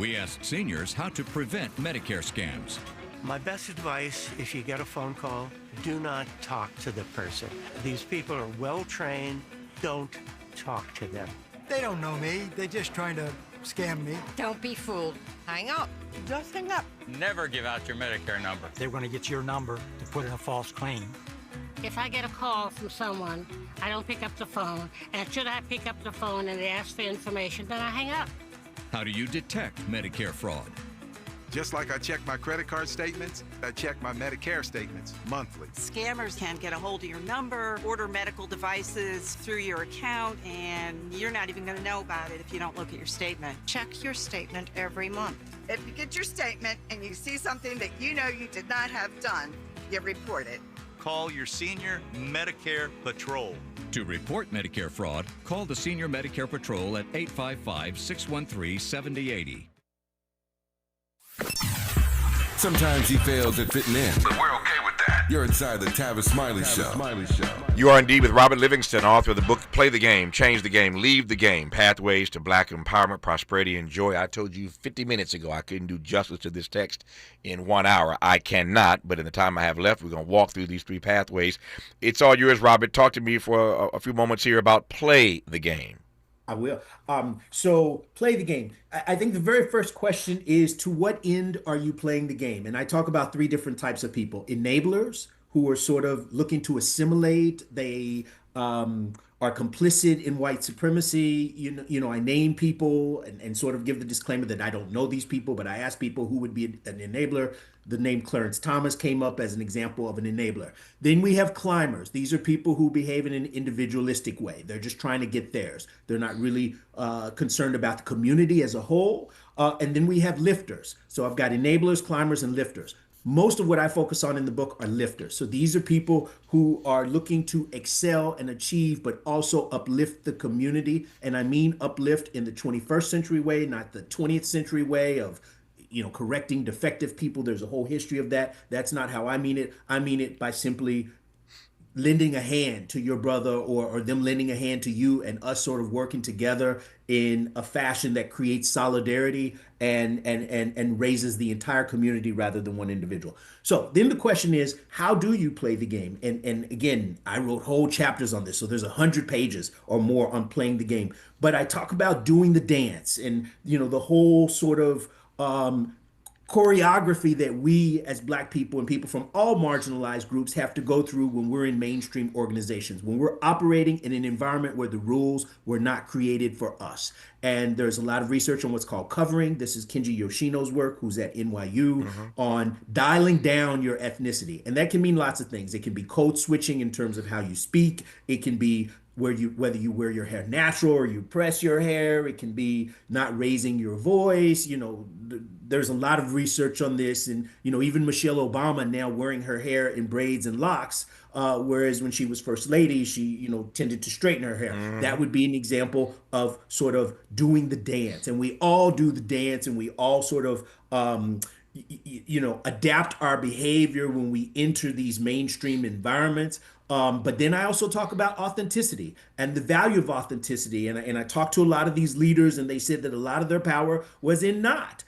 We ask seniors how to prevent Medicare scams. My best advice, if you get a phone call, do not talk to the person. These people are well trained. Don't talk to them. They don't know me. They're just trying to scam me. Don't be fooled. Hang up. Just hang up. Never give out your Medicare number. They're going to get your number to put in a false claim. If I get a call from someone, I don't pick up the phone. And should I pick up the phone and they ask for information, then I hang up. How do you detect Medicare fraud? Just like I check my credit card statements, I check my Medicare statements monthly. Scammers can get a hold of your number, order medical devices through your account, and you're not even going to know about it if you don't look at your statement. Check your statement every month. If you get your statement and you see something that you know you did not have done, you report it. Call your senior Medicare Patrol. To report Medicare fraud, call the Senior Medicare Patrol at 855-613-7080. Sometimes he fails at fitting in, but we're okay with that. You're inside the Tavis Smiley Show. You are indeed with Robert Livingston, author of the book Play the Game, Change the Game, Leave the Game, Pathways to Black Empowerment, Prosperity, and Joy. I told you 50 minutes ago I couldn't do justice to this text in 1 hour. I cannot, but in the time I have left, we're going to walk through these three pathways. It's all yours, Robert. Talk to me for a few moments here about Play the Game. I will. So play the game. I think the very first question is, to what end are you playing the game? And I talk about three different types of people. Enablers, who are sort of looking to assimilate. They are complicit in white supremacy. You know, I name people and sort of give the disclaimer that I don't know these people, but I ask people who would be an enabler. The name Clarence Thomas came up as an example of an enabler. Then we have climbers. These are people who behave in an individualistic way. They're just trying to get theirs. They're not really concerned about the community as a whole. And then we have lifters. So I've got enablers, climbers, and lifters. Most of what I focus on in the book are lifters. So these are people who are looking to excel and achieve, but also uplift the community. And I mean uplift in the 21st century way, not the 20th century way of, you know, correcting defective people. There's a whole history of that. That's not how I mean it. I mean it by simply lending a hand to your brother or them lending a hand to you, and us sort of working together in a fashion that creates solidarity and raises the entire community rather than one individual. So then the question is, how do you play the game? And again, I wrote whole chapters on this. So there's 100 pages or more on playing the game. But I talk about doing the dance and, you know, the whole sort of choreography that we as Black people and people from all marginalized groups have to go through when we're in mainstream organizations, when we're operating in an environment where the rules were not created for us. And there's a lot of research on what's called covering. This is Kenji Yoshino's work, who's at NYU, on dialing down your ethnicity. And that can mean lots of things. It can be code switching in terms of how you speak. It can be whether you wear your hair natural or you press your hair. It can be not raising your voice. You know, there's a lot of research on this. And, you know, even Michelle Obama now wearing her hair in braids and locks, whereas when she was first lady, she, you know, tended to straighten her hair. That would be an example of sort of doing the dance. And we all do the dance, and we all sort of, you know, adapt our behavior when we enter these mainstream environments. But then I also talk about authenticity and the value of authenticity. And I talked to a lot of these leaders, and they said that a lot of their power was in not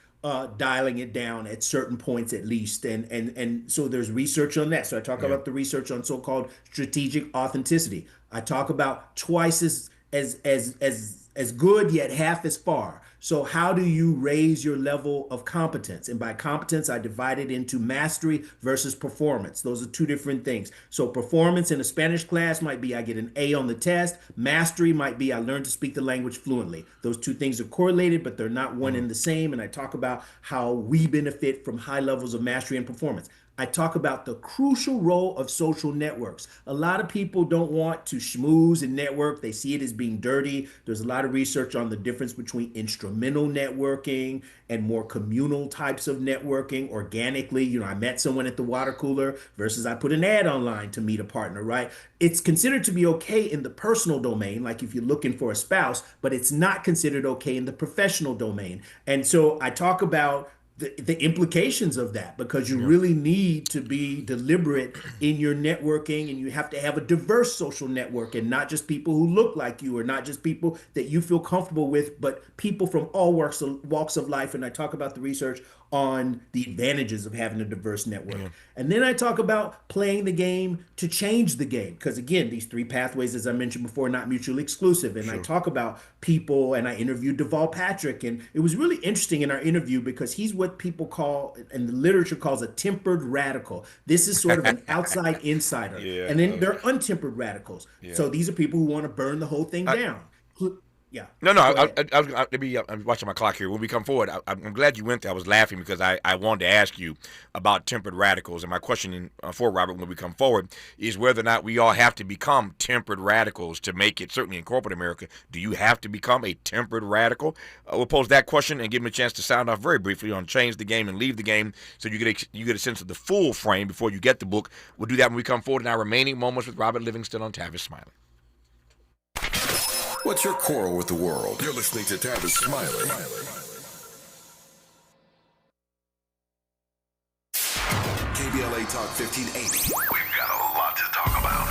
dialing it down at certain points at least. And so there's research on that. So I talk about the research on so-called strategic authenticity. I talk about twice as good, yet half as far. So how do you raise your level of competence? And by competence, I divide it into mastery versus performance. Those are two different things. So performance in a Spanish class might be I get an A on the test. Mastery might be I learn to speak the language fluently. Those two things are correlated, but they're not one and the same. And I talk about how we benefit from high levels of mastery and performance. I talk about the crucial role of social networks. A lot of people don't want to schmooze and network. They see it as being dirty. There's a lot of research on the difference between instrumental networking and more communal types of networking organically. You know, I met someone at the water cooler versus I put an ad online to meet a partner, right? It's considered to be okay in the personal domain, like if you're looking for a spouse, but it's not considered okay in the professional domain. And so I talk about the implications of that, because you really need to be deliberate in your networking, and you have to have a diverse social network, and not just people who look like you, or not just people that you feel comfortable with, but people from all walks of life. And I talk about the research on the advantages of having a diverse network. And then I talk about playing the game to change the game, because again, these three pathways, as I mentioned before, are not mutually exclusive. And I talk about people, and I interviewed Deval Patrick, and it was really interesting in our interview because he's what people call, and the literature calls, a tempered radical. This is sort of an outside insider. And then there are untempered radicals. So these are people who want to burn the whole thing down. Yeah. No. I'm watching my clock here. When we come forward, I'm glad you went there. I was laughing because I wanted to ask you about tempered radicals. And my question for Robert when we come forward is whether or not we all have to become tempered radicals to make it, certainly in corporate America. Do you have to become a tempered radical? We'll pose that question and give him a chance to sound off very briefly on Change the Game and Leave the Game, so you get a sense of the full frame before you get the book. We'll do that when we come forward in our remaining moments with Robert Livingston on Tavis Smiley. What's your quarrel with the world? You're listening to Tavis Smiley. KBLA Talk 1580. We've got a lot to talk about.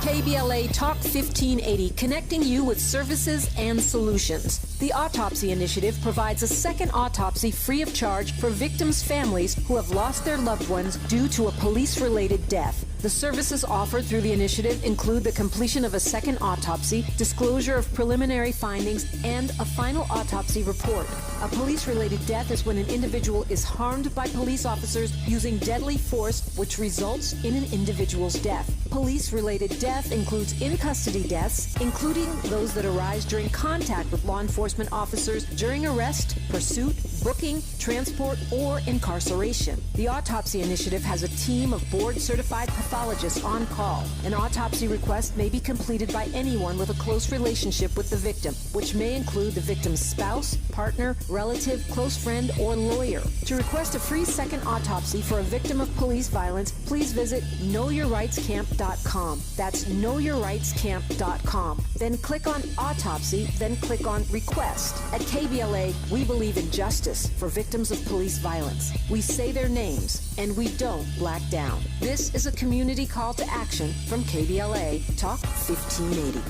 KBLA Talk 1580, connecting you with services and solutions. The Autopsy Initiative provides a second autopsy free of charge for victims' families who have lost their loved ones due to a police-related death. The services offered through the initiative include the completion of a second autopsy, disclosure of preliminary findings, and a final autopsy report. A police-related death is when an individual is harmed by police officers using deadly force, which results in an individual's death. Police-related death includes in-custody deaths, including those that arise during contact with law enforcement officers during arrest, pursuit, booking, transport, or incarceration. The Autopsy Initiative has a team of board-certified pathologists on call. An autopsy request may be completed by anyone with a close relationship with the victim, which may include the victim's spouse, partner, relative, close friend, or lawyer. To request a free second autopsy for a victim of police violence, please visit knowyourrightscamp.com. That's knowyourrightscamp.com. Then click on Autopsy, then click on Request. At KBLA, we believe in justice for victims of police violence. We say their names, and we don't black down. This is a community call to action from KBLA Talk 1580.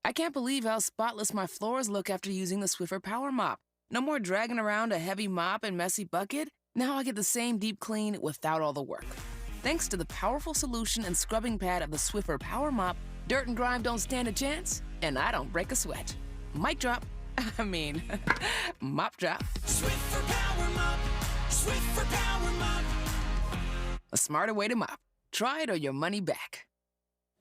I can't believe how spotless my floors look after using the Swiffer Power Mop. No more dragging around a heavy mop and messy bucket. Now I get the same deep clean without all the work. Thanks to the powerful solution and scrubbing pad of the Swiffer Power Mop, dirt and grime don't stand a chance, and I don't break a sweat. Mic drop. Mop drop. Swiffer Power Mop. Swiffer Power Mop. A smarter way to mop. Try it or your money back.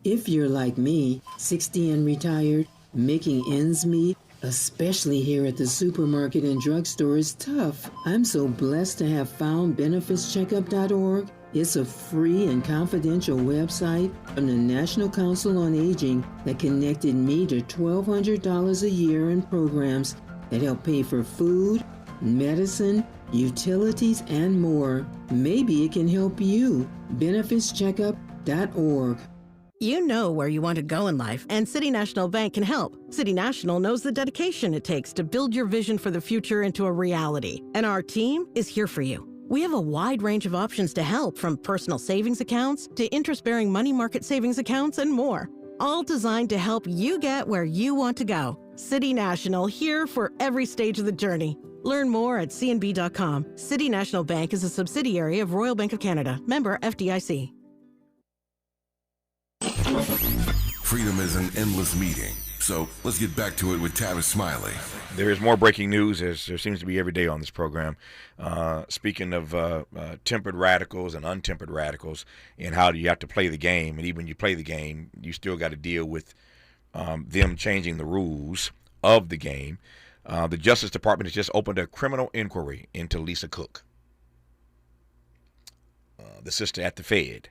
If you're like me, 60 and retired, making ends meet, especially here at the supermarket and drugstore, is tough. I'm so blessed to have found benefitscheckup.org. It's a free and confidential website from the National Council on Aging that connected me to $1,200 a year in programs that help pay for food, medicine, utilities, and more. Maybe it can help you. benefitscheckup.org. You know where you want to go in life, and City National Bank can help. City National knows the dedication it takes to build your vision for the future into a reality, and our team is here for you. We have a wide range of options to help, from personal savings accounts to interest-bearing money market savings accounts and more, all designed to help you get where you want to go. City National, here for every stage of the journey. Learn more at cnb.com. City National Bank is a subsidiary of Royal Bank of Canada, member FDIC. Freedom is an endless meeting. So let's get back to it with Tavis Smiley. There is more breaking news, as there seems to be every day on this program. Speaking of tempered radicals and untempered radicals, and how do you have to play the game, and even when you play the game, you still got to deal with them changing the rules of the game. The Justice Department has just opened a criminal inquiry into Lisa Cook, the sister at the Fed.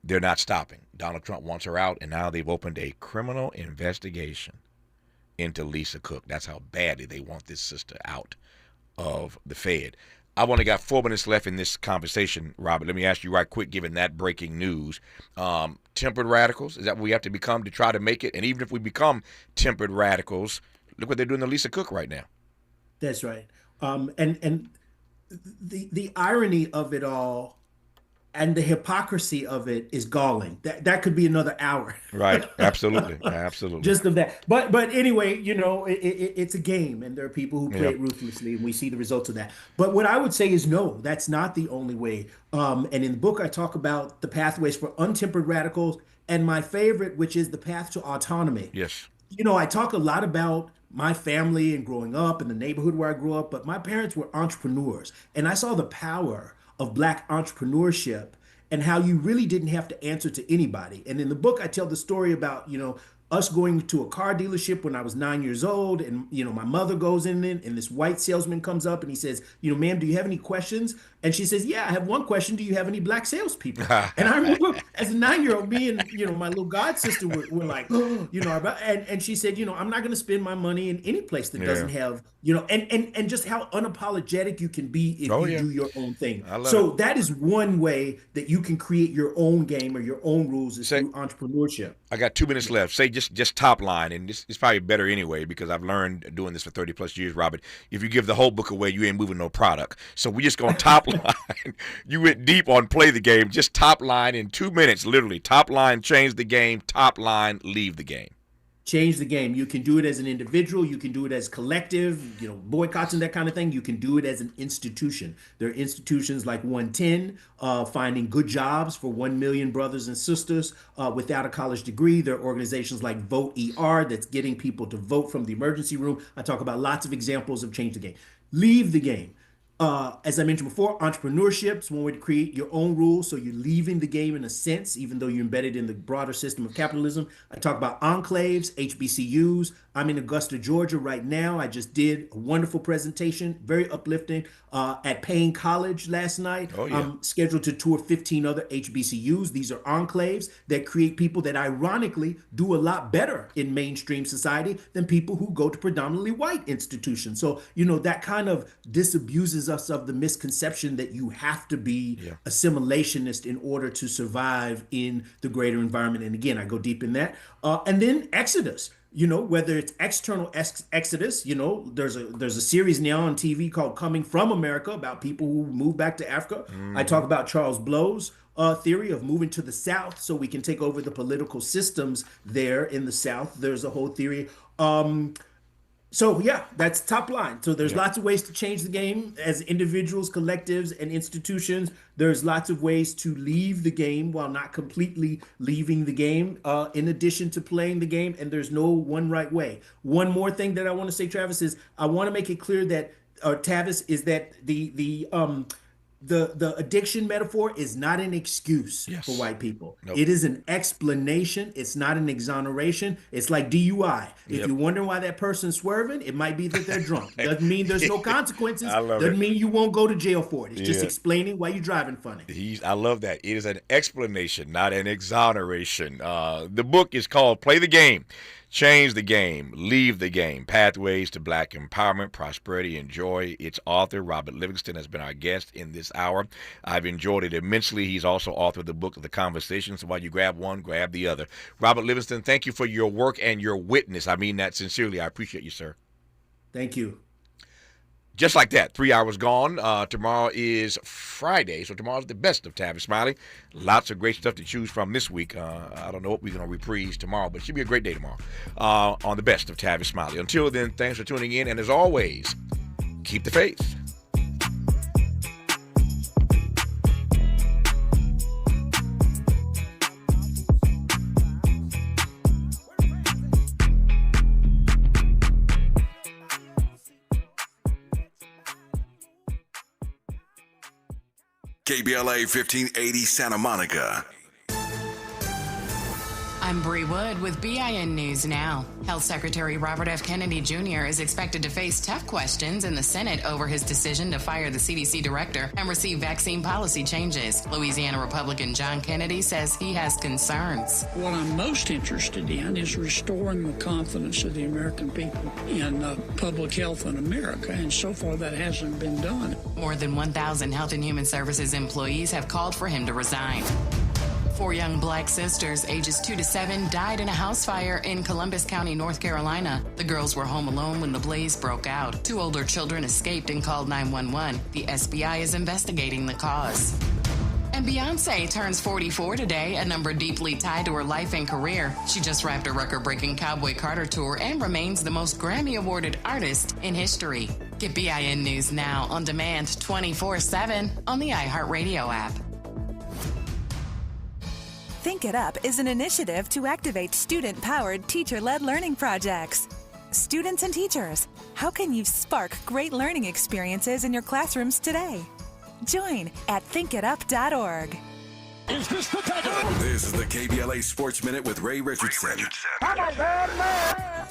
They're not stopping. Donald Trump wants her out, and now they've opened a criminal investigation into Lisa Cook. That's how badly they want this sister out of the Fed. I've only got 4 minutes left in this conversation, Robert. Let me ask you right quick, given that breaking news. Tempered radicals, is that what we have to become to try to make it? And even if we become tempered radicals, look what they're doing to Lisa Cook right now. That's right. And the irony of it all and the hypocrisy of it is galling. That could be another hour. Right. Absolutely. Absolutely. Just of that. But anyway, it's a game, and there are people who play it ruthlessly, and we see the results of that. But what I would say is no, that's not the only way. And in the book, I talk about the pathways for untempered radicals, and my favorite, which is the path to autonomy. Yes. I talk a lot about my family and growing up in the neighborhood where I grew up, but my parents were entrepreneurs, and I saw the power of Black entrepreneurship and how you really didn't have to answer to anybody. And in the book, I tell the story about, us going to a car dealership when I was 9 years old, and my mother goes in, and this white salesman comes up and he says, ma'am, do you have any questions? And she says, yeah, I have one question. Do you have any Black salespeople? And I remember as a 9-year-old, me and my little god sister were like, and she said, I'm not going to spend my money in any place that doesn't have, and just how unapologetic you can be if you do your own thing. So that is one way that you can create your own game or your own rules is through entrepreneurship. I got 2 minutes left. Say just top line, and this is probably better anyway because I've learned doing this for 30 plus years, Robert. If you give the whole book away, you ain't moving no product. So we just going top line. You went deep on play the game. Just top line in 2 minutes, literally. Top line, change the game. Top line, leave the game. Change the game. You can do it as an individual. You can do it as collective, boycotts and that kind of thing. You can do it as an institution. There are institutions like 110, finding good jobs for 1 million brothers and sisters without a college degree. There are organizations like Vote ER that's getting people to vote from the emergency room. I talk about lots of examples of change the game. Leave the game. As I mentioned before, entrepreneurship is one way to create your own rules. So you're leaving the game in a sense, even though you're embedded in the broader system of capitalism. I talk about enclaves, HBCUs. I'm in Augusta, Georgia right now. I just did a wonderful presentation, very uplifting, at Payne College last night. I'm scheduled to tour 15 other HBCUs. These are enclaves that create people that ironically do a lot better in mainstream society than people who go to predominantly white institutions. So, that kind of disabuses us of the misconception that you have to be assimilationist in order to survive in the greater environment. And again, I go deep in that. And then Exodus. Whether it's external exodus, there's a series now on TV called Coming From America about people who move back to Africa. I talk about Charles Blow's theory of moving to the South so we can take over the political systems there in the South. There's a whole theory. So yeah, that's top line. So there's lots of ways to change the game as individuals, collectives, and institutions. There's lots of ways to leave the game while not completely leaving the game, in addition to playing the game. And there's no one right way. One more thing that I want to say, Travis, is I want to make it clear that, Tavis, is that the addiction metaphor is not an excuse for white people. Nope. It is an explanation. It's not an exoneration. It's like DUI. If you're wondering why that person's swerving, it might be that they're drunk. Doesn't mean there's no consequences. Doesn't mean you won't go to jail for it. It's just explaining why you're driving funny. I love that. It is an explanation, not an exoneration. The book is called Play the Game. Change the Game, Leave the Game, Pathways to Black Empowerment, Prosperity, and Joy. Its author, Robert Livingston, has been our guest in this hour. I've enjoyed it immensely. He's also author of the book of The Conversation, so while you grab one, grab the other. Robert Livingston, thank you for your work and your witness. I mean that sincerely. I appreciate you, sir. Thank you. Just like that, 3 hours gone. Tomorrow is Friday, so tomorrow's the best of Tavis Smiley. Lots of great stuff to choose from this week. I don't know what we're going to reprise tomorrow, but it should be a great day tomorrow on the best of Tavis Smiley. Until then, thanks for tuning in, and as always, keep the faith. KBLA 1580 Santa Monica. I'm Bree Wood with BIN News Now. Health Secretary Robert F. Kennedy Jr. is expected to face tough questions in the Senate over his decision to fire the CDC director and receive vaccine policy changes. Louisiana Republican John Kennedy says he has concerns. What I'm most interested in is restoring the confidence of the American people in public health in America, and so far that hasn't been done. More than 1,000 Health and Human Services employees have called for him to resign. 4 young black sisters, ages 2 to 7, died in a house fire in Columbus County, North Carolina. The girls were home alone when the blaze broke out. 2 older children escaped and called 911. The SBI is investigating the cause. And Beyonce turns 44 today, a number deeply tied to her life and career. She just wrapped a record-breaking Cowboy Carter tour and remains the most Grammy-awarded artist in history. Get BIN News now on demand 24/7 on the iHeartRadio app. Think It Up is an initiative to activate student-powered, teacher-led learning projects. Students and teachers, how can you spark great learning experiences in your classrooms today? Join at thinkitup.org. Is this the time? This is the KBLA Sports Minute with Ray Richardson.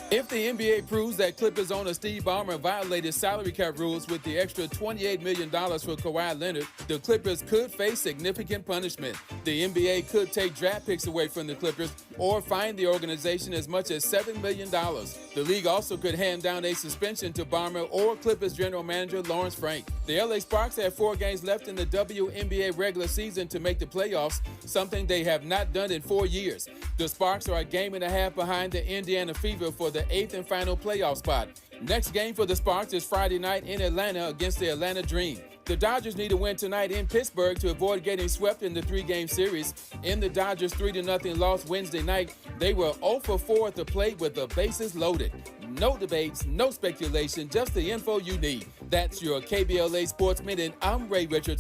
If the NBA proves that Clippers owner Steve Ballmer violated salary cap rules with the extra $28 million for Kawhi Leonard, the Clippers could face significant punishment. The NBA could take draft picks away from the Clippers or fine the organization as much as $7 million. The league also could hand down a suspension to Ballmer or Clippers general manager Lawrence Frank. The LA Sparks have 4 games left in the WNBA regular season to make the playoffs, something they have not done in 4 years. The Sparks are a game and a half behind the Indiana Fever for the 8th and final playoff spot. Next game for the Sparks is Friday night in Atlanta against the Atlanta Dream. The Dodgers need a win tonight in Pittsburgh to avoid getting swept in the 3-game series. In the Dodgers' 3-0 loss Wednesday night, they were 0 for 4 at the plate with the bases loaded. No debates, no speculation, just the info you need. That's your KBLA Sports Minute. I'm Ray Richards.